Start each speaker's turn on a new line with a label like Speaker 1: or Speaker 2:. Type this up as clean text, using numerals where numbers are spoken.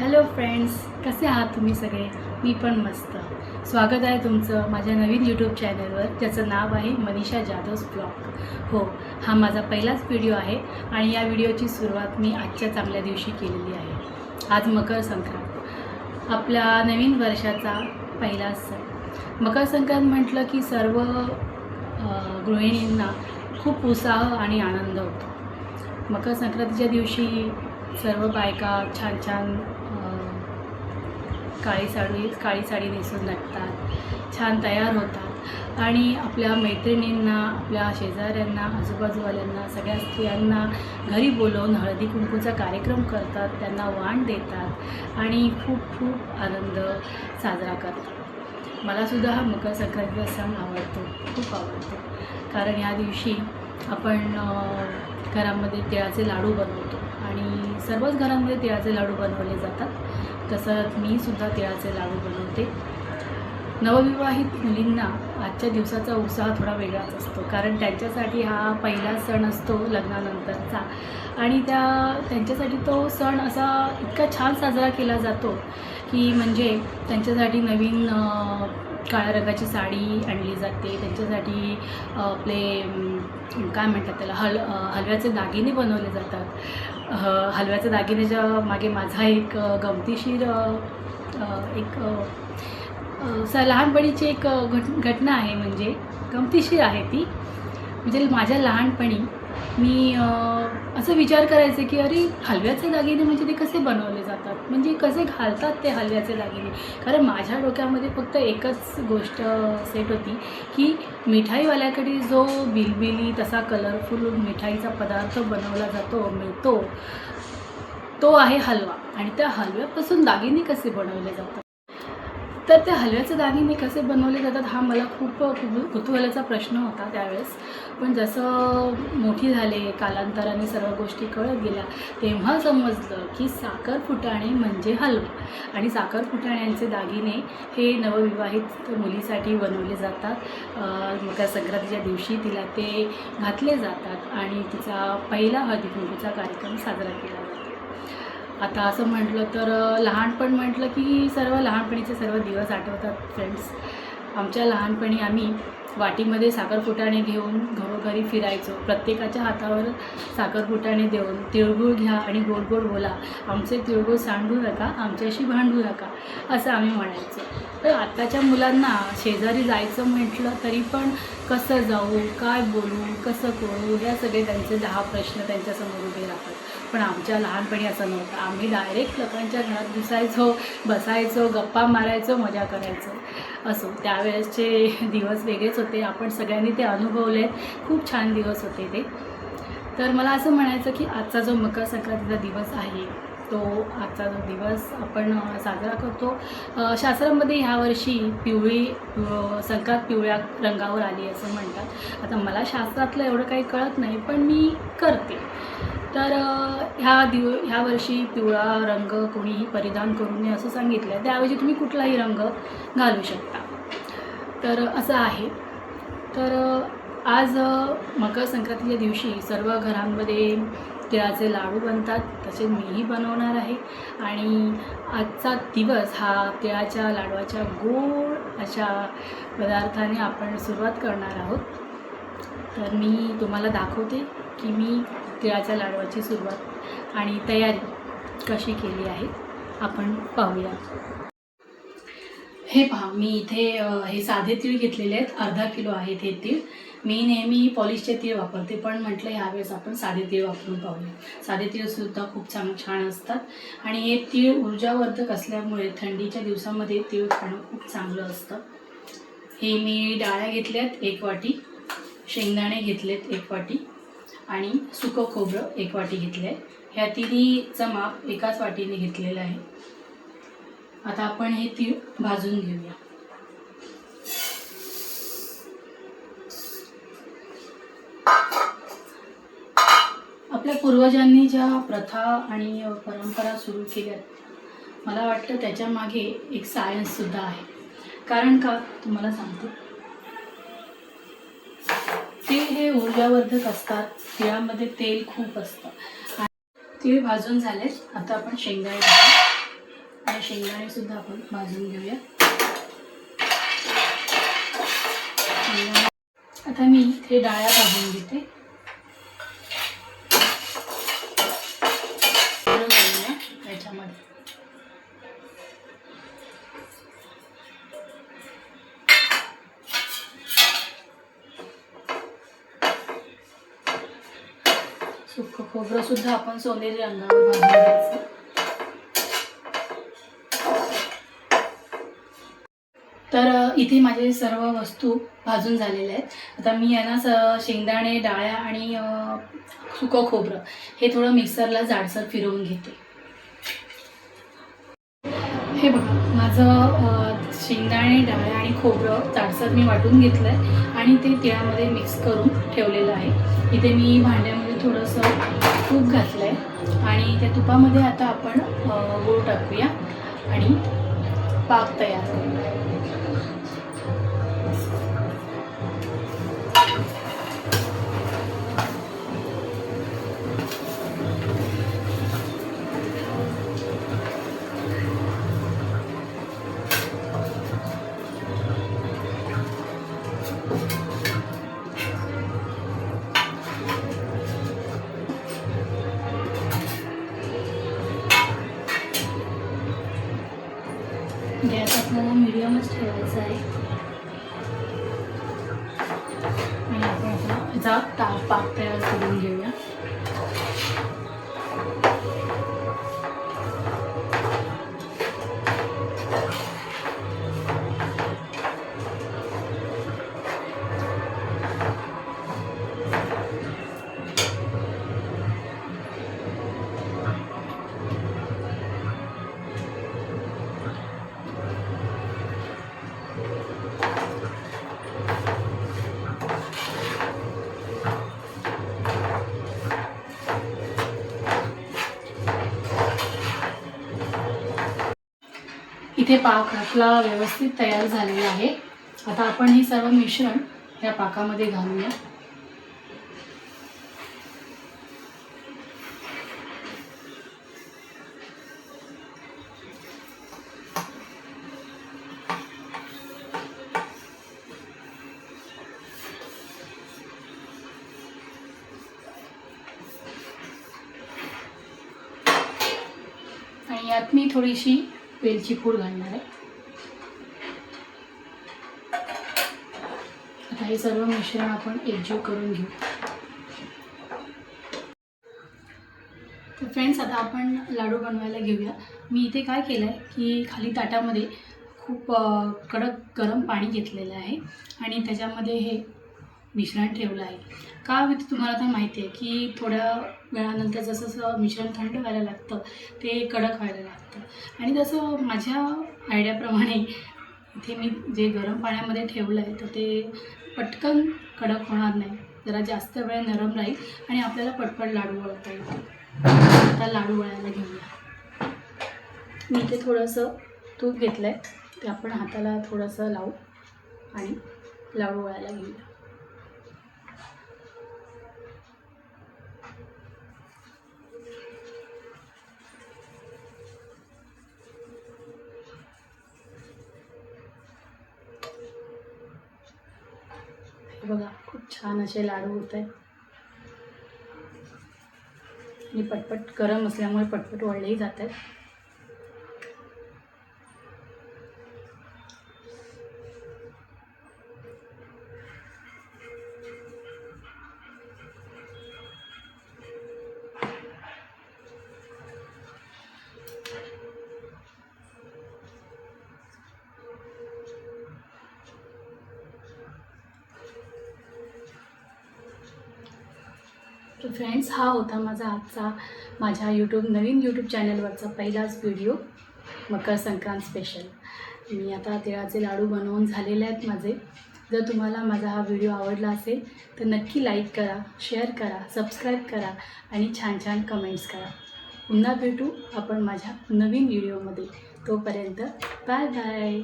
Speaker 1: Hello friends, कसे आहात तुम्ही सगळे? मी पण मस्त. स्वागत आहे तुमचं माझ्या नवीन यूट्यूब चॅनलवर, ज्याचं नाव आहे मनीषा जाधव ब्लॉग. हो, हा माझा पहिलाच व्हिडिओ आहे आणि या व्हिडिओची सुरुवात मी आजच्या चांगल्या दिवशी केलेली आहे. आज मकर संक्रांत, आपल्या नवीन वर्षाचा पहिला सण. मकर संक्रांत म्हटलं की सर्व गृहिणींना खूप उत्साह आणि आनंद होतो. मकर संक्रांतीच्या दिवशी सर्व बायका छान छान काळी साडी नेसून नटतात, छान तयार होतात आणि आपल्या मैत्रिणींना, आपल्या शेजाऱ्यांना, आजूबाजूवाल्यांना, सगळ्या स्त्रियांना घरी बोलवून हळदी कुंकूचा कार्यक्रम करतात, त्यांना वाण देतात आणि खूप खूप आनंद साजरा करतात. मलासुद्धा हा मकर संक्रांतीचा सण आवडतो, खूप आवडतो. कारण या दिवशी आपण घरामध्ये तिळाचे लाडू बनवतो आणि सर्वच घरांमध्ये तिळाचे लाडू बनवले जातात. तसं मी सुद्धा तिळाचे लाडू बनवते. नवविवाहित मुलींना आजच्या दिवसाचा उत्साह थोडा वेगळाच असतो, कारण त्यांच्यासाठी हा पहिला सण असतो लग्नानंतरचा आणि त्यांच्यासाठी तो सण असा इतका छान साजरा केला जातो की म्हणजे त्यांच्यासाठी नवीन काळ्या रंगाची साडी आणली जाते, त्यांच्यासाठी आपले काय म्हणतात त्याला हलव्याचे दागिने बनवले जातात. हलव्याच्या दागिन्याच्या मागे माझा एक गमतीशीर लहानपणीची एक घटना आहे. म्हणजे गमतीशीर आहे ती. म्हणजे माझ्या लहानपणी मी असं विचार करायचे की अरे, हलव्याचे दागिने म्हणजे ते कसे बनवले जातात, म्हणजे कसे घालतात ते हलव्याचे दागिने. कारण माझ्या डोक्यामध्ये फक्त एकच गोष्ट सेट होती की मिठाईवाल्याकडे जो बिलबिली तसा कलरफुल मिठाईचा पदार्थ बनवला मिळतो तो आहे हलवा, आणि त्या हलव्यापासून दागिने कसे बनवले जातात. तर त्या हलव्याचे दागिने कसे बनवले जातात हा मला खूप कुतूहलाचा प्रश्न होता त्यावेळेस. पण जसं मोठी झाले, कालांतराने सर्व गोष्टी कळत गेल्या, तेव्हा समजलं की साखर फुटाणे म्हणजे हलवा, आणि साखर फुटाण्यांचे दागिने हे नवविवाहित मुलीसाठी बनवले जातात. मकर संक्रांतीच्या दिवशी तिला ते घातले जातात आणि तिचा पहिला हळदी कुंकूचा कार्यक्रम साजरा केला जातो. आता असं म्हटलं तर लहानपण म्हटलं की सर्व लहानपणीचे सर्व दिवस आठवतात फ्रेंड्स. आमच्या लहानपणी आम्ही वाटीमध्ये साखर फुटाणे घेऊन घरोघरी फिरायचो. प्रत्येकाच्या हातावर साखर फुटाणे देऊन तिळगुळ घ्या आणि गोड गोड बोला, आमचे तिळगुळ सांडू नका, आमच्याशी भांडू नका, असं आम्ही म्हणायचो. तर आत्ताच्या मुलांना शेजारी जायचं म्हटलं तरी पण कसं जाऊ, काय बोलू, कसं करू, या सगळे त्यांचे 10 प्रश्न त्यांच्यासमोर उभे राहतात. पण आमच्या लहानपणी असं नव्हतं. आम्ही डायरेक्ट लोकांच्या घरात घुसायचो, बसायचो, गप्पा मारायचो, मजा करायचो. असो, त्यावेळेसचे दिवस वेगळेच होते. आपण सगळ्यांनी ते अनुभवले. खूप छान दिवस होते ते. तर मला असं म्हणायचं की आजचा जो मकर संक्रांतीचा दिवस आहे, तो आजचा जो दिवस आपण साजरा करतो. शास्त्रामध्ये ह्यावर्षी संक्रांत पिवळ्या रंगावर आली असं म्हणतात. आता मला शास्त्रातलं एवढं काही कळत नाही, पण मी करते. तर ह्या वर्षी पिवळा रंग कोणीही परिधान करू नये असं सांगितलं आहे. त्याऐवजी तुम्ही कुठलाही रंग घालू शकता. तर असं आहे. तर आज मकर संक्रांतीच्या दिवशी सर्व घरांमध्ये तिळाचे लाडू बनतात, तसेच मीही बनवणार आहे. आणि आजचा दिवस हा तिळाच्या लाडवाच्या गोड अशा पदार्थाने आपण सुरुवात करणार आहोत. तर मी तुम्हाला दाखवते की मी तिळाच्या लाडवाची सुरुवात आणि तयारी कशी केली आहे. आपण पाहूया. हे पहा, मी इथे हे साधे तीळ घेतलेले आहेत. अर्धा किलो आहेत हे तीळ. मी नेहमी पॉलिशचे तीळ वापरते, पण म्हटलं ह्यावेळेस आपण साधे तीळ वापरून पाहूया. साधे तीळसुद्धा खूप छान असतात आणि हे तीळ ऊर्जावर्धक असल्यामुळे थंडीच्या दिवसामध्ये तीळ खाणं खूप चांगलं असतं. हे मी डाळ्या घेतल्यात 1 वाटी, शेंगदाणे घेतलेत 1 वाटी आणि सुकं खोबरं 1 वाटी घेतलं आहे. ह्या तिन्हीचं माप एकाच वाटीने घेतलेलं आहे. आता आपण हे तीळ भाजून घेऊया. आपल्या पूर्वजांनी ज्या प्रथा आणि परंपरा सुरू केल्यात, मला वाटतं त्याच्या मागे एक सायन्ससुद्धा आहे. कारण का तुम्हाला सांगते. तीळ हे ऊर्जावर्धक असतात. तिळामध्ये तेल खूप असतं. तीळ भाजून झालेत. आता आपण शेंगदाणे टाकू. आणि शेंगदाणेसुद्धा आपण भाजून घेऊया. आता मी इथे डाळ्या भाजून घेते. याच्यामध्ये सुकं खोबरं सुद्धा आपण सोनेरी रंगावर भाजून घ्यायचं. तर इथे माझे सर्व वस्तू भाजून झालेल्या आहेत. आता मी यांना शेंगदाणे, डाळ्या आणि सुकं खोबरं हे थोडं मिक्सरला जाडसर फिरवून घेते. हे बघा, माझं शेंगदाणे, डाळ्या आणि खोबरं जाडसर मी वाटून घेतलं आहे आणि ते तिळामध्ये मिक्स करून ठेवलेलं आहे. इथे मी भांड्यामध्ये थोडंसं तूप घातलं आहे आणि त्या तुपामध्ये आता आपण गूळ टाकूया आणि पाक तयार करूया. गॅस आपल्याला मीडियमच ठेवायचा आहे आणि आपण आता याचा पाक तयार करून घेऊया. इथे पाक आपला व्यवस्थित तयार झालेला आहे. आता आपण हे सर्व मिश्रण या पाकामध्ये घालूया. आणि यात मी थोडीशी वेलची पूड घालणार आहे. आता हे सर्व मिश्रण आपण एकजीव करून घेऊ. तर फ्रेंड्स, आता आपण लाडू बनवायला घेऊया. मी इथे काय केलं आहे की खाली ताटामध्ये खूप कडक गरम पाणी घेतलेलं आहे आणि त्याच्यामध्ये हे मिश्रण ठेवलं आहे. का तुम्हाला तर माहिती आहे की थोड्या वेळानंतर जसं जसं मिश्रण थंड व्हायला लागतं ते कडक व्हायला लागतं आणि तसं माझ्या आयडियाप्रमाणे इथे मी जे गरम पाण्यामध्ये ठेवलं आहे तर ते पटकन कडक होणार नाही, जरा जास्त वेळ नरम राहील आणि आपल्याला पटपट लाडू वळता येईल. आता लाडू वळायला घेऊया. मी इथे थोडंसं तूप घेतलं आहे, ते आपण हाताला थोडंसं लावू आणि लाडू वळायला घेऊया. बघा, खूप छान असे लाडू होत आहेत आणि पटपट गरम असल्यामुळे पटपट वळलेही जात आहेत. तो फ्रेंड्स, हा होता माझा आजचा माझ्या नवीन यूट्यूब चॅनलवरचा पहिलाच व्हिडिओ, मकर संक्रांत स्पेशल. मी आता तिळाचे लाडू बनवून झालेले आहेत माझे. जर तुम्हाला माझा हा व्हिडिओ आवडला असेल तर नक्की लाईक करा, शेअर करा, सबस्क्राईब करा आणि छान छान कमेंट्स करा. पुन्हा भेटू आपण माझ्या नवीन व्हिडिओमध्ये. तोपर्यंत बाय बाय.